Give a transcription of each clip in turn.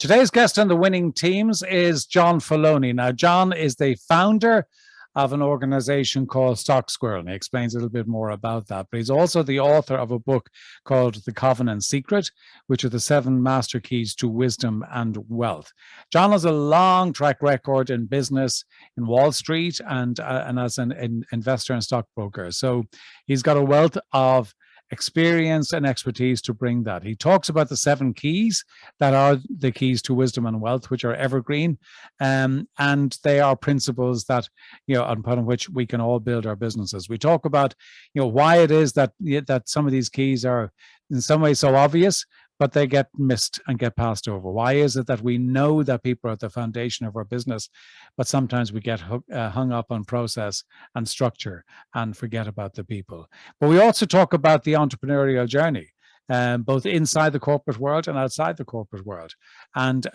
Today's guest on the winning teams is John Feloni. Now, John is the founder of an organization called Stock Squirrel. And he explains a little bit more about that. But he's also the author of a book called The Covenant Secret, which are the 7 master keys to wisdom and wealth. John has a long track record in business in Wall Street and as an investor and stockbroker. So he's got a wealth of experience and expertise to bring that. He talks about the 7 keys that are the keys to wisdom and wealth, which are evergreen, and they are principles that, upon which we can all build our businesses. We talk about, why it is that some of these keys are in some ways so obvious, but they get missed and get passed over. Why is it that we know that people are at the foundation of our business, but sometimes we get hung up on process and structure and forget about the people? But we also talk about the entrepreneurial journey, both inside the corporate world and outside the corporate world, and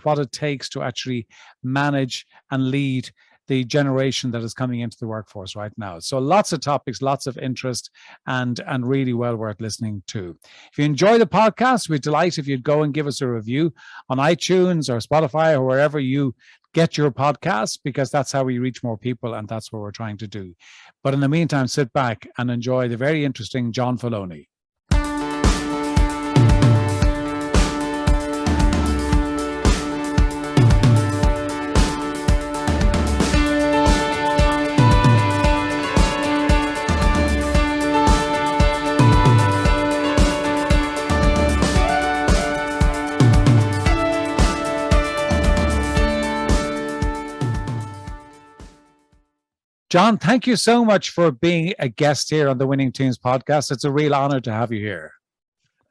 what it takes to actually manage and lead the generation that is coming into the workforce right now. So lots of topics, lots of interest, and really well worth listening to. If you enjoy the podcast, we'd delight if you'd go and give us a review on iTunes or Spotify or wherever you get your podcasts, because that's how we reach more people, and that's what we're trying to do. But in the meantime, sit back and enjoy the very interesting John Feloni. John, thank you so much for being a guest here on the Winning Teams podcast. It's a real honor to have you here.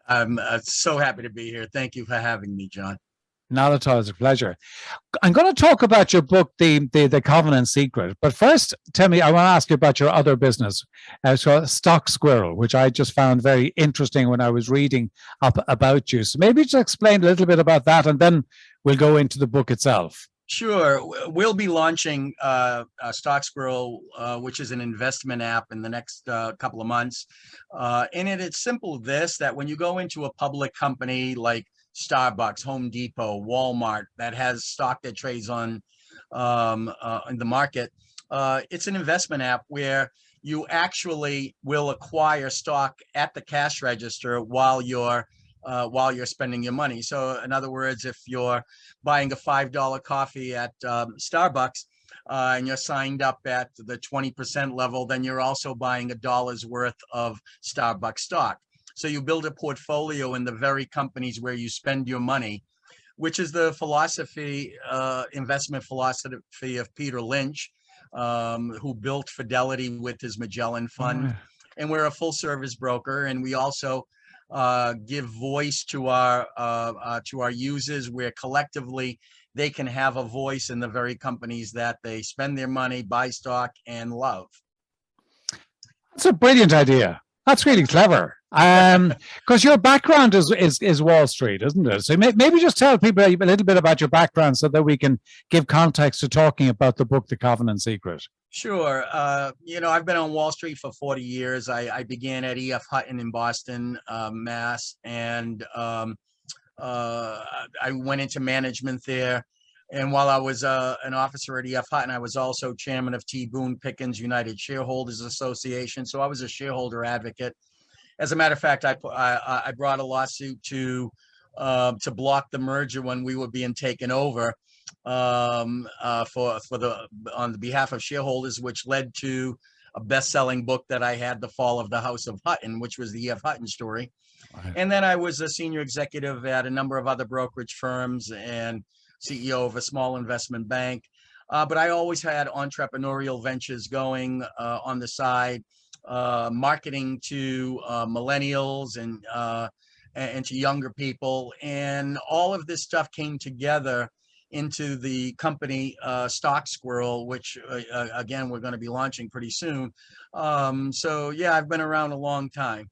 I'm so happy to be here. Thank you for having me, John. Not at all. It's a pleasure. I'm going to talk about your book, The Covenant Secret. But first, tell me, I want to ask you about your other business, so Stock Squirrel, which I just found very interesting when I was reading up about you. So maybe just explain a little bit about that, and then we'll go into the book itself. Sure. We'll be launching Stock Squirrel, which is an investment app, in the next couple of months. In it, it's simple that when you go into a public company like Starbucks, Home Depot, Walmart, that has stock that trades on in the market, it's an investment app where you actually will acquire stock at the cash register while you're spending your money. So in other words, if you're buying a $5 coffee at Starbucks and you're signed up at the 20% level, then you're also buying $1 worth of Starbucks stock. So you build a portfolio in the very companies where you spend your money, which is the investment philosophy of Peter Lynch, who built Fidelity with his Magellan Fund. And we're a full service broker, and we also give voice to our users, where collectively they can have a voice in the very companies that they spend their money, buy stock, and love. That's a brilliant idea. That's really clever. Because your background is Wall Street, isn't it? So maybe just tell people a little bit about your background so that we can give context to talking about the book, The Covenant Secret. Sure. I've been on Wall Street for 40 years. I began at E.F. Hutton in Boston, Mass. And I went into management there. And while I was an officer at E.F. Hutton, I was also chairman of T. Boone Pickens United Shareholders Association. So I was a shareholder advocate. As a matter of fact, I brought a lawsuit to block the merger when we were being taken over on the behalf of shareholders, which led to a best-selling book that I had, The Fall of the House of Hutton, which was the E.F. Hutton story. Right. And then I was a senior executive at a number of other brokerage firms and CEO of a small investment bank. But I always had entrepreneurial ventures going on the side, marketing to millennials and to younger people. And all of this stuff came together into the company Stock Squirrel, which again, we're going to be launching pretty soon. So yeah, I've been around a long time.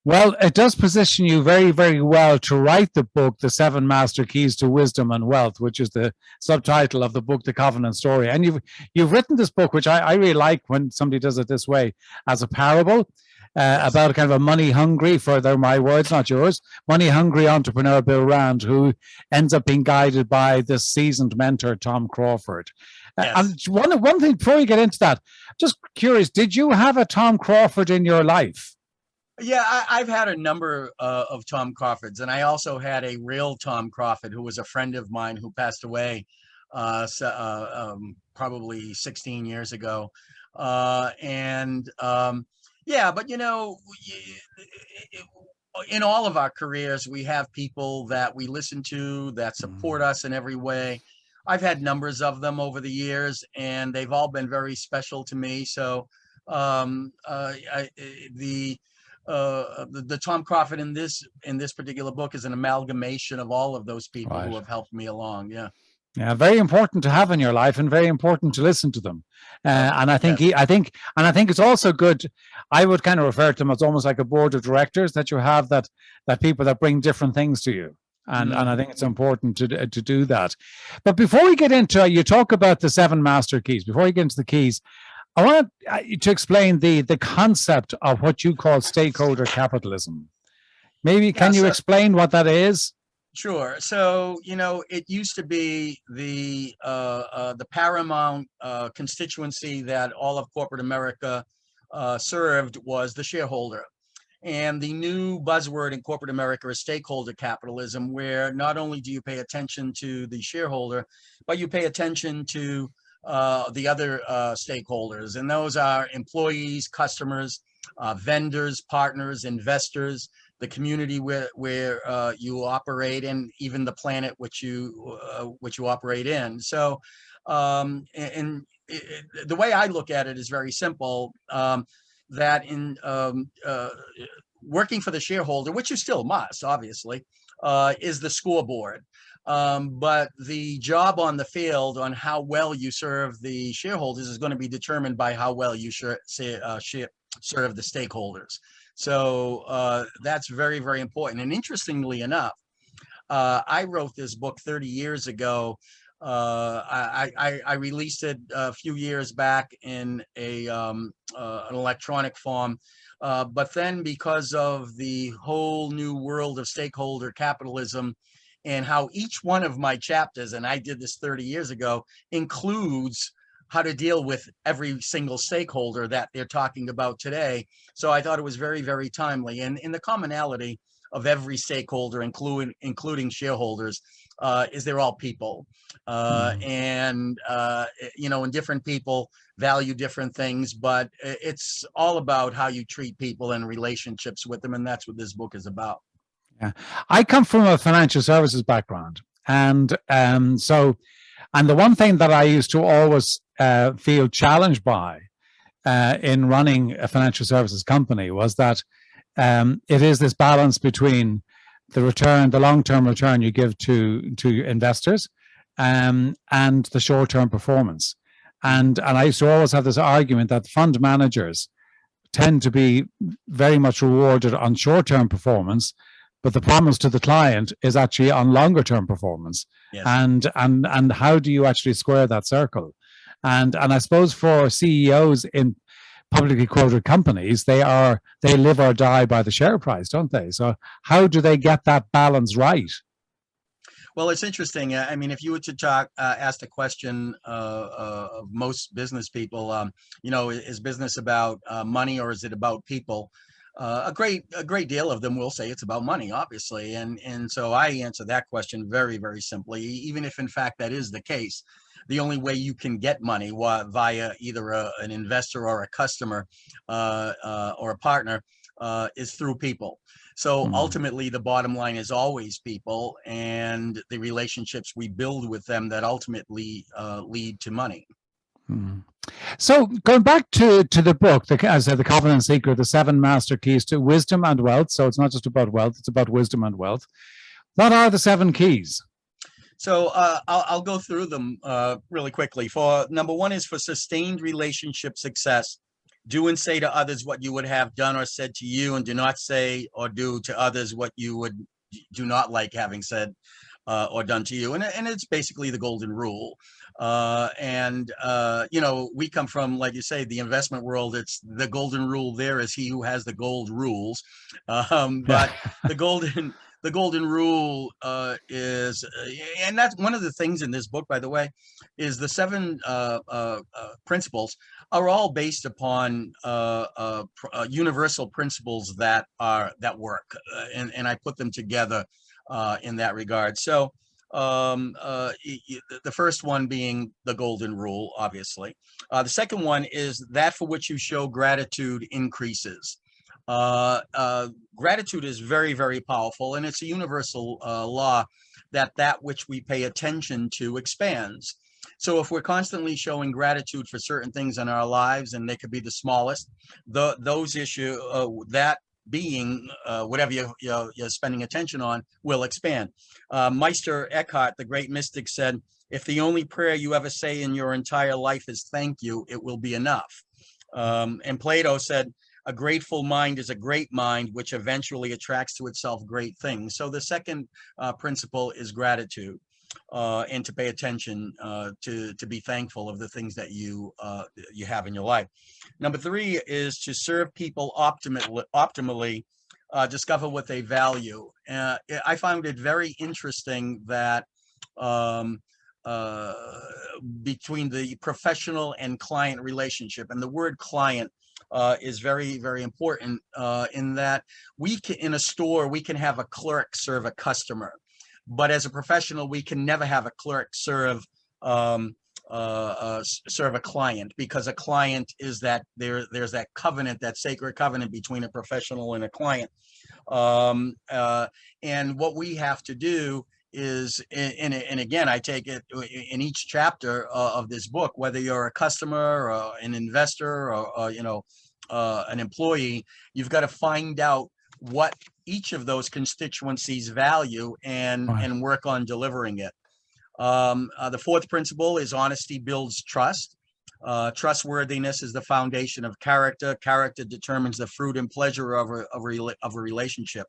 Well, it does position you very, very well to write the book, The 7 Master Keys to Wisdom and Wealth, which is the subtitle of the book, The Covenant Story. And you've written this book, which I really like when somebody does it this way, as a parable. Yes. about kind of a money hungry, for they're my words, not yours, money hungry entrepreneur, Bill Rand, who ends up being guided by this seasoned mentor, Tom Crawford. And Yes. one thing before we get into that, just curious, did you have a Tom Crawford in your life? Yeah, I've had a number of Tom Crawfords, and I also had a real Tom Crawford who was a friend of mine who passed away probably 16 years ago. And yeah, but in all of our careers, we have people that we listen to that support Mm. us in every way. I've had numbers of them over the years, and they've all been very special to me. So the the Tom Crawford in this particular book is an amalgamation of all of those people Right. who have helped me along. Yeah. Yeah, very important to have in your life, and very important to listen to them. And I think Yes. I think it's also good. I would kind of refer to them as almost like a board of directors that you have, that people that bring different things to you. And I think it's important to do that. But before we get into, you talk about the seven master keys. Before we get into the keys, I want to explain the concept of what you call stakeholder capitalism. Maybe Yeah. can you So explain what that is? sure. So, it used to be the paramount constituency that all of corporate America served was the shareholder. And the new buzzword in corporate America is stakeholder capitalism, where not only do you pay attention to the shareholder, but you pay attention to the other stakeholders. And those are employees, customers, vendors, partners, investors, the community where you operate, and even the planet which you operate in. So, the way I look at it is very simple. That in working for the shareholder, which you still must, obviously, is the scoreboard. But the job on the field, on how well you serve the shareholders, is going to be determined by how well you serve the stakeholders. So that's very, very important. And interestingly enough, I wrote this book 30 years ago. I released it a few years back in an electronic form. But then, because of the whole new world of stakeholder capitalism and how each one of my chapters, and I did this 30 years ago, includes how to deal with every single stakeholder that they're talking about today. So I thought it was very, very timely. And in the commonality of every stakeholder, including shareholders, is they're all people. And different people value different things, but it's all about how you treat people and relationships with them. And that's what this book is about. Yeah. I come from a financial services background. And and the one thing that I used to always feel challenged by in running a financial services company was that it is this balance between the long-term return you give to investors, and the short-term performance. And I used to always have this argument that fund managers tend to be very much rewarded on short-term performance, but the promise to the client is actually on longer-term performance. Yes. And how do you actually square that circle? And I suppose for CEOs in publicly quoted companies, they live or die by the share price, don't they? So how do they get that balance right? Well, it's interesting. I mean, if you were to ask the question of most business people, is business about money, or is it about people? A great deal of them will say it's about money, obviously, and so I answer that question very, very simply. Even if in fact that is the case, the only way you can get money via either an investor or a customer or a partner is through people. So ultimately, the bottom line is always people and the relationships we build with them that ultimately lead to money. So going back to the book, as I said, The Confident Seeker, the seven master keys to wisdom and wealth. So it's not just about wealth, it's about wisdom and wealth. What are the seven keys? So I'll go through them really quickly. For number one is for sustained relationship success. Do and say to others what you would have done or said to you, and do not say or do to others what you do not like having said or done to you. And it's basically the golden rule. We come from, like you say, the investment world. It's the golden rule there is he who has the gold rules. But the golden rule is, and that's one of the things in this book, by the way, is the 7 principles are all based upon universal principles that work, and I put them together in that regard. So the first one being the golden rule, obviously. The second one is that for which you show gratitude increases. Gratitude is very, very powerful, and it's a universal law that which we pay attention to expands. So if we're constantly showing gratitude for certain things in our lives, and they could be the smallest, those issues, that being whatever you're spending attention on, will expand. Meister Eckhart, the great mystic, said, if the only prayer you ever say in your entire life is thank you, it will be enough. And Plato said, a grateful mind is a great mind, which eventually attracts to itself great things. So the second principle is gratitude, and to pay attention, to be thankful of the things that you have in your life. Number 3 is to serve people optimally, discover what they value. I found it very interesting that between the professional and client relationship, and the word client is very, very important, in that in a store, we can have a clerk serve a customer. But as a professional, we can never have a clerk serve a client, because a client is that there's that covenant, that sacred covenant between a professional and a client. And what we have to do is, and again, I take it in each chapter of this book, whether you're a customer or an investor or an employee, you've got to find out what each of those constituencies value and work on delivering it. The 4th principle is honesty builds trust. Trustworthiness is the foundation of character. Character determines the fruit and pleasure of a relationship.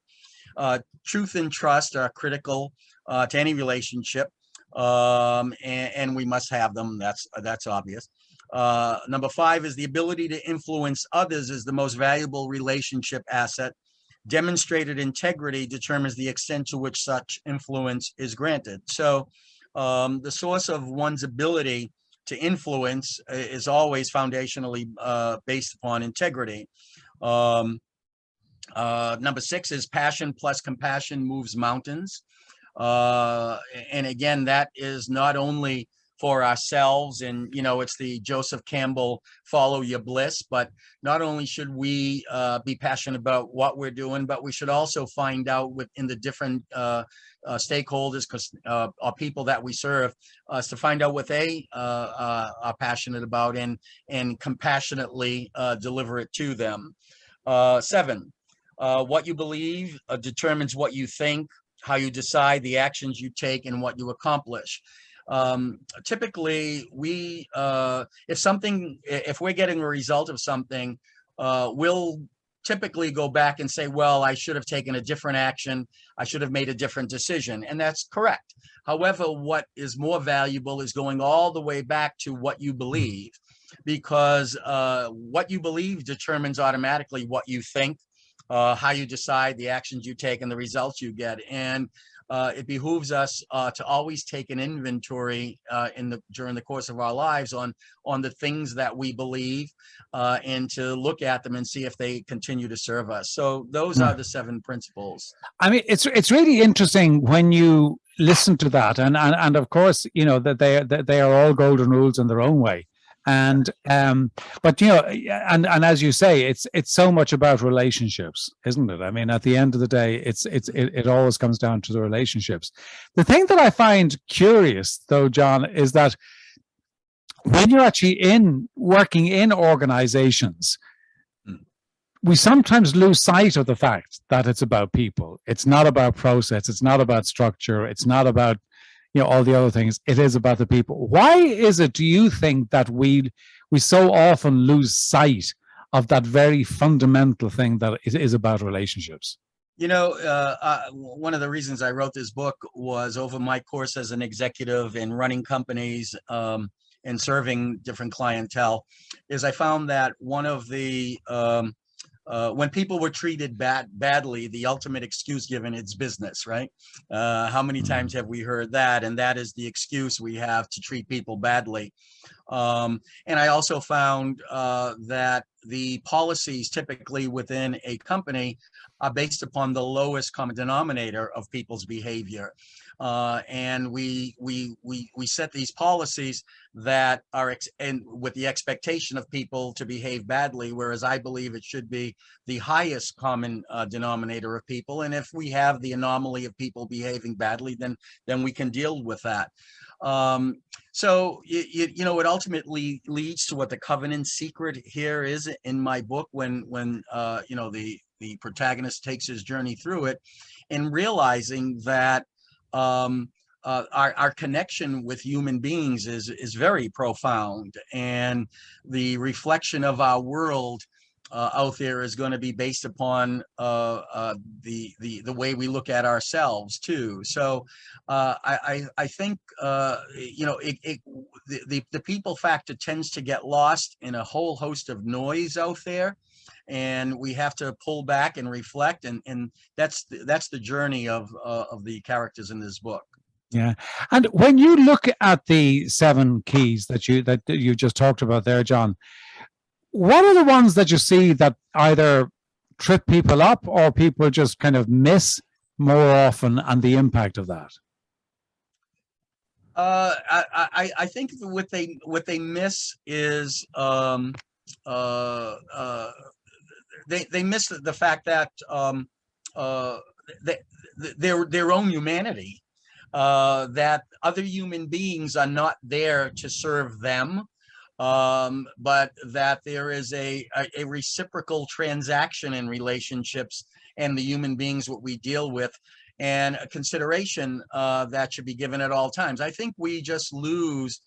Truth and trust are critical to any relationship, and we must have them. That's obvious. Number 5 is the ability to influence others is the most valuable relationship asset. Demonstrated integrity determines the extent to which such influence is granted. So the source of one's ability to influence is always foundationally based upon integrity. Number 6 is passion plus compassion moves mountains. And again, that is not only for ourselves, and it's the Joseph Campbell follow your bliss, but not only should we be passionate about what we're doing, but we should also find out within the different stakeholders, or people that we serve, to find out what they are passionate about, and compassionately deliver it to them. 7, what you believe determines what you think, how you decide, the actions you take, and what you accomplish. Typically, if we're getting a result of something, we'll typically go back and say, well, I should have taken a different action. I should have made a different decision. And that's correct. However, what is more valuable is going all the way back to what you believe, because what you believe determines automatically what you think, how you decide, the actions you take, and the results you get. And it behooves us to always take an inventory during the course of our lives on the things that we believe, and to look at them and see if they continue to serve us. So those are the 7 principles. I mean, it's really interesting when you listen to that, and of course, that they are all golden rules in their own way. And but and as you say, it's so much about relationships, isn't it? I mean, at the end of the day, it always comes down to the relationships. The thing that I find curious, though, John, is that when you're actually working in organizations, we sometimes lose sight of the fact that it's about people. It's not about process. It's not about structure. It's not about all the other things. It is about the people. Why is it, do you think, that we so often lose sight of that very fundamental thing that it is about relationships? One of the reasons I wrote this book was over my course as an executive in running companies and serving different clientele, is I found that one of the when people were treated badly, the ultimate excuse given is business, right? How many times have we heard that? And that is the excuse we have to treat people badly. And I also found that the policies typically within a company are based upon the lowest common denominator of people's behavior. And we set these policies that are and with the expectation of people to behave badly, whereas I believe it should be the highest common denominator of people. And if we have the anomaly of people behaving badly, then we can deal with that. So it ultimately leads to what the covenant secret here is in my book, when the protagonist takes his journey through it, and realizing that our connection with human beings is very profound, and the reflection of our world out there is going to be based upon the way we look at ourselves too. So I think the people factor tends to get lost in a whole host of noise out there, and we have to pull back and reflect, and that's the journey of the characters in this book. Yeah. And when you look at the 7 keys that you just talked about there, John, what are the ones that you see that either trip people up or people just kind of miss more often, and the impact of that? I think what they miss is they miss the fact that their own humanity, that other human beings are not there to serve them, but that there is a reciprocal transaction in relationships and the human beings what we deal with, and a consideration that should be given at all times. I think we just lose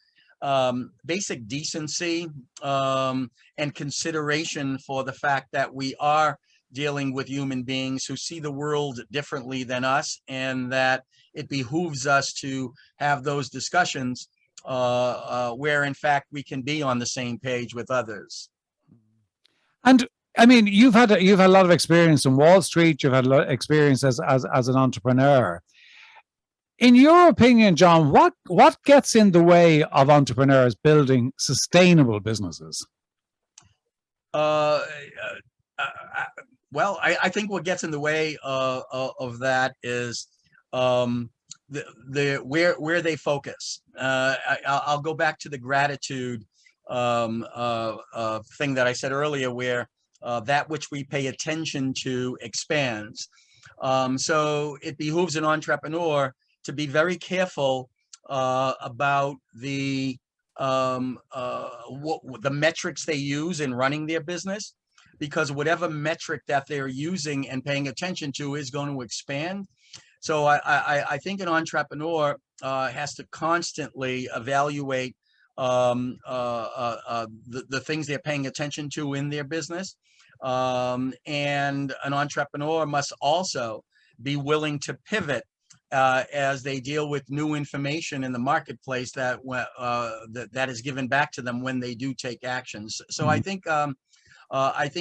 basic decency and consideration for the fact that we are dealing with human beings who see the world differently than us, and that it behooves us to have those discussions where in fact we can be on the same page with others. And I mean, you've had a lot of experience in Wall Street. You've had a lot of experience as an entrepreneur. In your opinion, John, what gets in the way of entrepreneurs building sustainable businesses? Well, I think what gets in the way of that is where they focus. I'll go back to the gratitude thing that I said earlier, where that which we pay attention to expands. So it behooves an entrepreneur to be very careful about the metrics they use in running their business, because whatever metric that they're using and paying attention to is going to expand. So I think an entrepreneur has to constantly evaluate the things they're paying attention to in their business. And an entrepreneur must also be willing to pivot as they deal with new information in the marketplace that is given back to them when they do take actions. So I think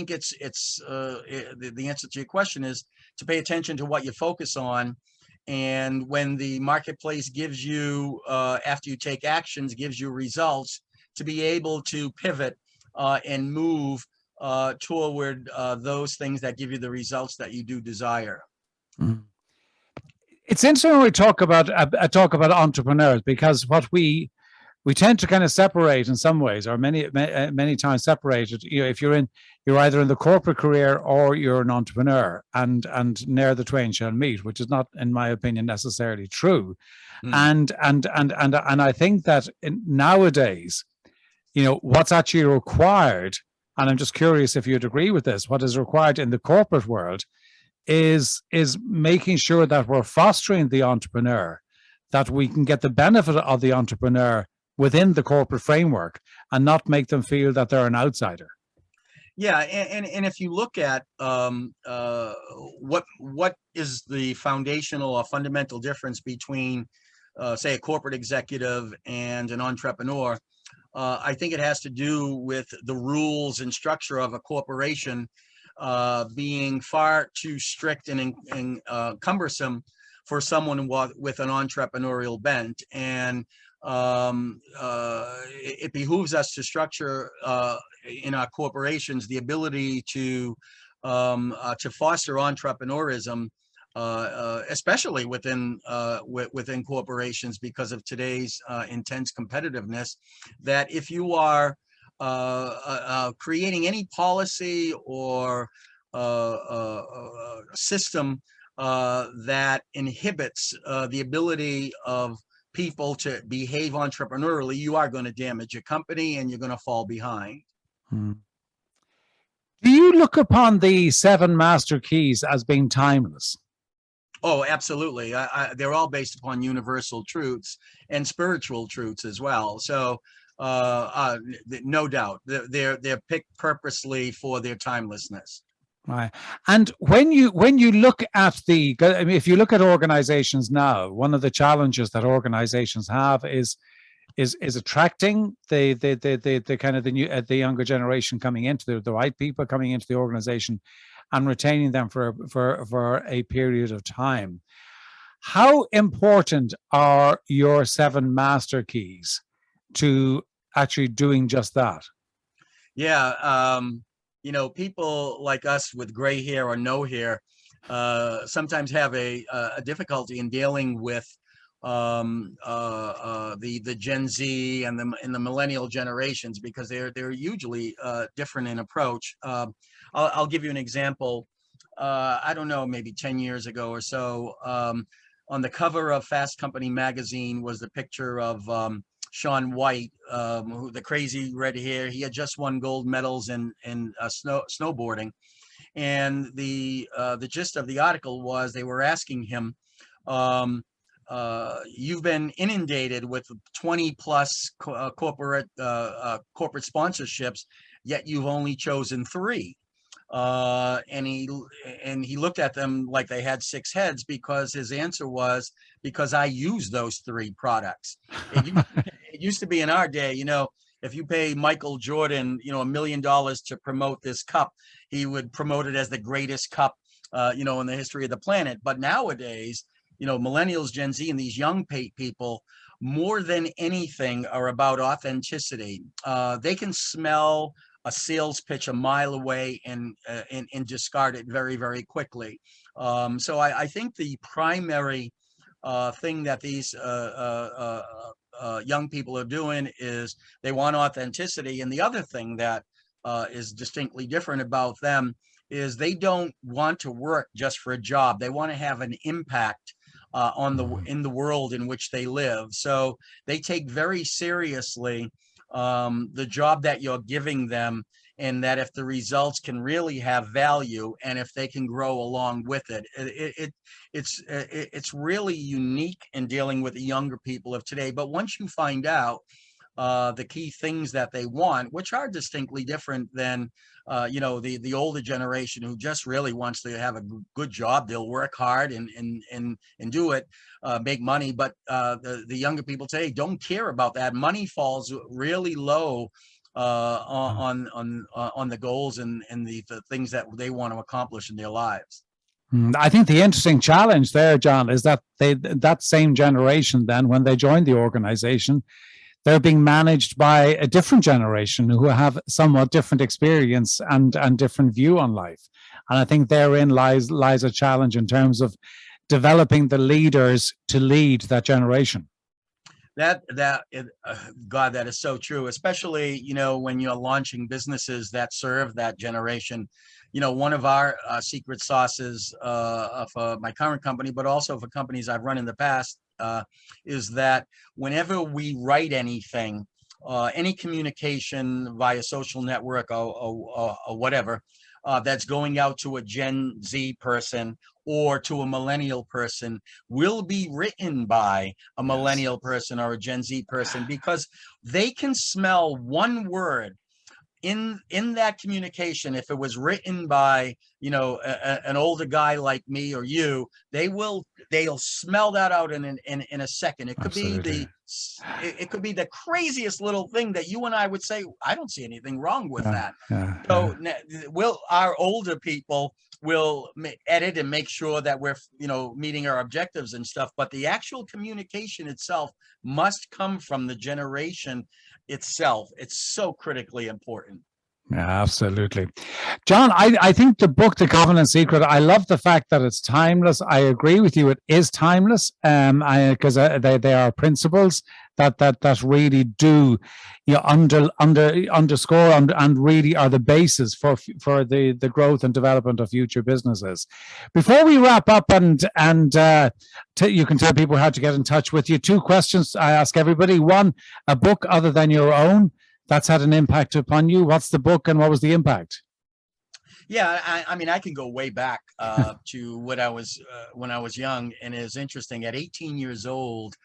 it's the answer to your question is to pay attention to what you focus on, and when the marketplace gives you after you take actions, gives you results, to be able to pivot and move toward those things that give you the results that you do desire. Mm-hmm. It's interesting when we talk about entrepreneurs, because what we tend to kind of separate in some ways, or many times separated. You know, if you're either in the corporate career or you're an entrepreneur, and ne'er the twain shall meet, which is not, in my opinion, necessarily true. And I think that nowadays, you know, what's actually required, and I'm just curious if you'd agree with this, what is required in the corporate world is making sure that we're fostering the entrepreneur, that we can get the benefit of the entrepreneur within the corporate framework, and not make them feel that they're an outsider. Yeah, and if you look at what is the foundational or fundamental difference between, say, a corporate executive and an entrepreneur, I think it has to do with the rules and structure of a corporation being far too strict and cumbersome for someone with an entrepreneurial bent. And it behooves us to structure in our corporations the ability to foster entrepreneurism, especially within corporations, because of today's intense competitiveness. That if you are creating any policy or system that inhibits the ability of people to behave entrepreneurially, you are going to damage your company and you're going to fall behind. Hmm. Do you look upon the seven master keys as being timeless? Oh, absolutely. They're all based upon universal truths and spiritual truths as well. So, no doubt, they're picked purposely for their timelessness. Right. And when you look at I mean, if you look at organizations now, one of the challenges that organizations have is attracting the kind of the younger generation coming into the right people coming into the organization and retaining them for a period of time. How important are your seven master keys to actually doing just that? Yeah, people like us with gray hair or no hair sometimes have a difficulty in dealing with the Gen Z and the millennial generations, because they're hugely different in approach. I'll give you an example. I don't know, maybe 10 years ago or so, on the cover of Fast Company magazine was the picture of Shaun White, who, the crazy red hair. He had just won gold medals in snowboarding, and the gist of the article was they were asking him, "You've been inundated with 20 plus corporate sponsorships, yet you've only chosen three." And he looked at them like they had six heads, because his answer was, because I use those three products. It used to be in our day, if you pay Michael Jordan, $1 million to promote this cup, he would promote it as the greatest cup, in the history of the planet. But nowadays, millennials, Gen Z, and these young people, more than anything, are about authenticity. They can smell a sales pitch a mile away and discard it very, very quickly. So I think the primary thing that these young people are doing is they want authenticity. And the other thing that is distinctly different about them is they don't want to work just for a job. They want to have an impact in the world in which they live. So they take very seriously the job that you're giving them, and that if the results can really have value and if they can grow along with it, it's really unique in dealing with the younger people of today. But once you find out the key things that they want, which are distinctly different than the older generation, who just really wants to have a good job. They'll work hard and do it, make money. But the younger people today don't care about that. Money falls really low on the goals and the things that they want to accomplish in their lives. I think the interesting challenge there, John, is that that same generation, then, when they join the organization, they're being managed by a different generation who have somewhat different experience and different view on life. And I think therein lies a challenge in terms of developing the leaders to lead that generation. God, that is so true, especially, when you're launching businesses that serve that generation. One of our secret sauces for my current company, but also for companies I've run in the past, is that whenever we write anything, any communication via social network or whatever, that's going out to a Gen Z person or to a millennial person, will be written by a millennial person or a Gen Z person, because they can smell one word in that communication, if it was written by, an older guy like me or you, they'll smell that out in a second. It could be Absolutely. it could be the craziest little thing that you and I would say, I don't see anything wrong with Yeah, that. yeah, So yeah. our older people will edit and make sure that we're, meeting our objectives and stuff, but the actual communication itself must come from the generation itself. It's so critically important. Yeah, absolutely. John, I think the book, The Covenant Secret, I love the fact that it's timeless. I agree with you. It is timeless because they are principles that really do, underscore and really are the basis for the growth and development of future businesses. Before we wrap up you can tell people how to get in touch with you. Two questions I ask everybody. One, a book other than your own that's had an impact upon you. What's the book and what was the impact? Yeah, I mean, I can go way back to when I was young, and it's interesting. At 18 years old,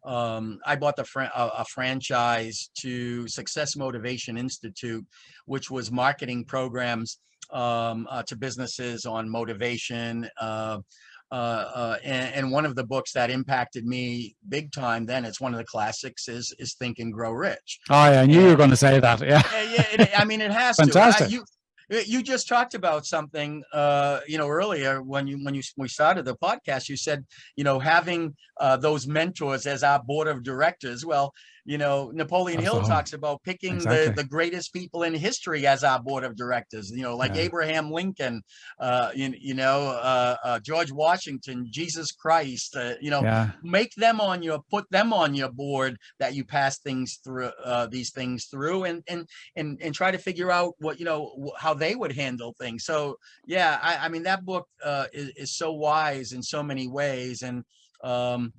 I bought a franchise to Success Motivation Institute, which was marketing programs to businesses on motivation. And one of the books that impacted me big time then, it's one of the classics, is Think and Grow Rich. Oh, yeah, I knew you were going to say that. Yeah. Yeah, I mean, it has Fantastic. to. You just talked about something, earlier when we started the podcast. You said, having those mentors as our board of directors. Well, Napoleon Hill talks about picking exactly. the greatest people in history as our board of directors. Like Abraham Lincoln, George Washington, Jesus Christ. Put them on your board that you pass things through, these things through, and try to figure out what how they would handle things. So yeah, I mean, that book is so wise in so many ways, and so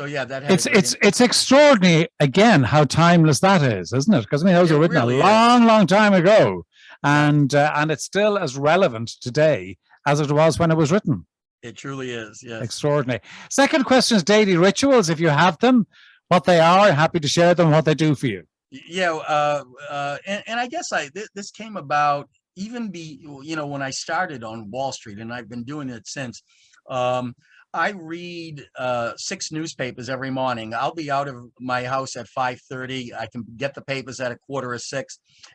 yeah, that had it's extraordinary again how timeless that is, isn't it? Because I mean, those were written really a long time ago, and it's still as relevant today as it was when it was written. It truly is. Yes. Extraordinary. Second question is daily rituals, if you have them, what they are. Happy to share them, what they do for you. Yeah, and I guess this came about even when I started on Wall Street, and I've been doing it since. I read 6 newspapers every morning. I'll be out of my house at 5:30. I can get the papers at 5:45,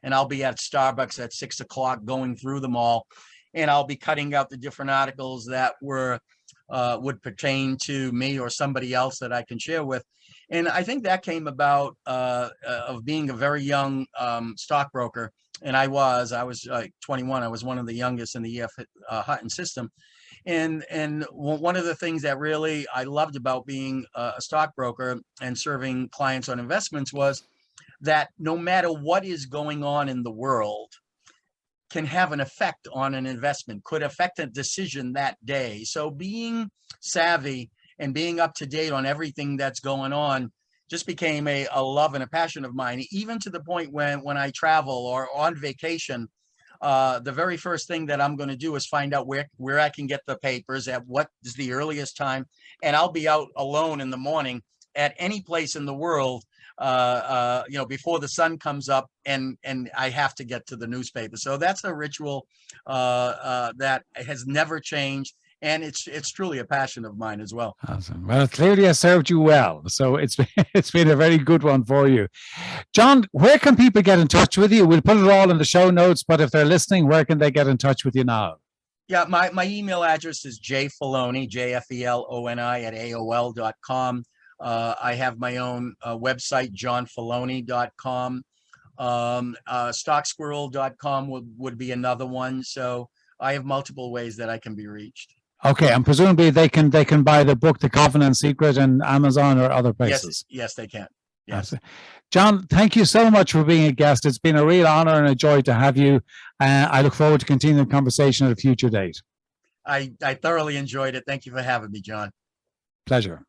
and I'll be at Starbucks at 6 o'clock going through them all, and I'll be cutting out the different articles that would pertain to me or somebody else that I can share with. And I think that came about of being a very young stockbroker. And I was 21. I was one of the youngest in the EF Hutton system. And one of the things that really I loved about being a stockbroker and serving clients on investments was that no matter what is going on in the world can have an effect on an investment, could affect a decision that day. So being savvy and being up to date on everything that's going on just became a love and a passion of mine, even to the point when I travel or on vacation. The very first thing that I'm going to do is find out where I can get the papers at what is the earliest time. And I'll be out alone in the morning at any place in the world, before the sun comes up, and I have to get to the newspaper. So that's a ritual that has never changed. And it's truly a passion of mine as well. Awesome. Well, clearly has served you well. So it's been a very good one for you. John, where can people get in touch with you? We'll put it all in the show notes, but if they're listening, where can they get in touch with you now? Yeah, my email address is jfeloni, JFELONI at AOL.com. I have my own website, johnfeloni.com. Stocksquirrel.com would be another one. So I have multiple ways that I can be reached. Okay, and presumably they can buy the book, The Covenant Secret, in Amazon or other places. Yes, they can. Yes. John, thank you so much for being a guest. It's been a real honor and a joy to have you. I look forward to continuing the conversation at a future date. I thoroughly enjoyed it. Thank you for having me, John. Pleasure.